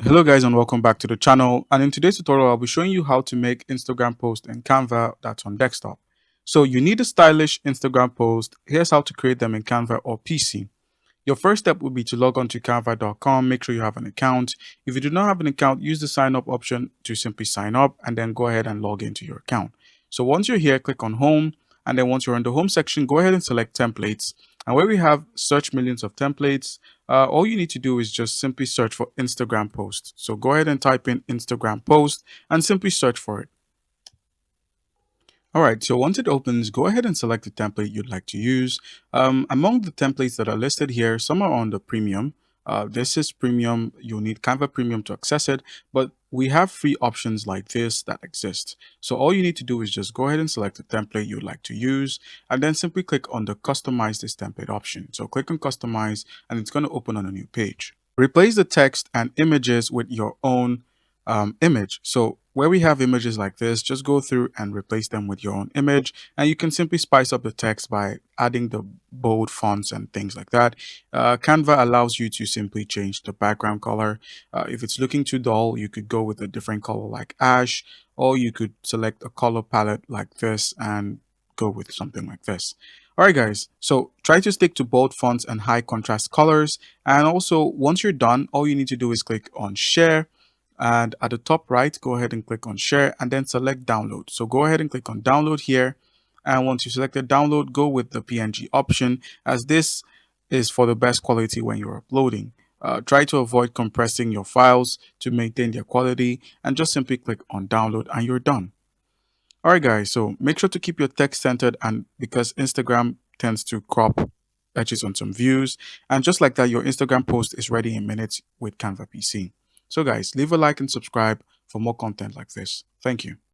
Hello guys and welcome back to the channel, and in today's tutorial I'll be showing you how to make Instagram post in Canva that's on desktop. So you need a stylish Instagram post. Here's how to create them in Canva or PC. Your first step would be to log on to canva.com. Make sure you have an account. If you do not have an account, use the sign up option to simply sign up and then go ahead and log into your account. So once you're here, click on home, and then once you're in the home section, go ahead and select templates. And where we have search millions of templates, all you need to do is just simply search for Instagram post. So go ahead and type in Instagram post and simply search for it. All right, so once it opens, go ahead and select the template you'd like to use. Among the templates that are listed here, some are on the premium. This is premium. You'll need Canva Premium to access it, but we have free options like this that exist. So all you need to do is just go ahead and select the template you'd like to use, and then simply click on the Customize this template option. So click on Customize, and it's going to open on a new page. Replace the text and images with your own image. So where we have images like this, just go through and replace them with your own image, and you can simply spice up the text by adding the bold fonts and things like that. Canva allows you to simply change the background color. If it's looking too dull, you could go with a different color like ash, or you could select a color palette like this and go with something like this. All right, guys, so try to stick to bold fonts and high contrast colors. And also, once you're done, all you need to do is click on share, and at the top right, go ahead and click on share and then select download. So go ahead and click on download here, and once you selected download, go with the PNG option, as this is for the best quality when you're uploading. Try to avoid compressing your files to maintain their quality, and just simply click on download and you're done. All right, guys, so make sure to keep your text centered, and because Instagram tends to crop edges on some views, and just like that, your Instagram post is ready in minutes with Canva PC. So guys, leave a like and subscribe for more content like this. Thank you.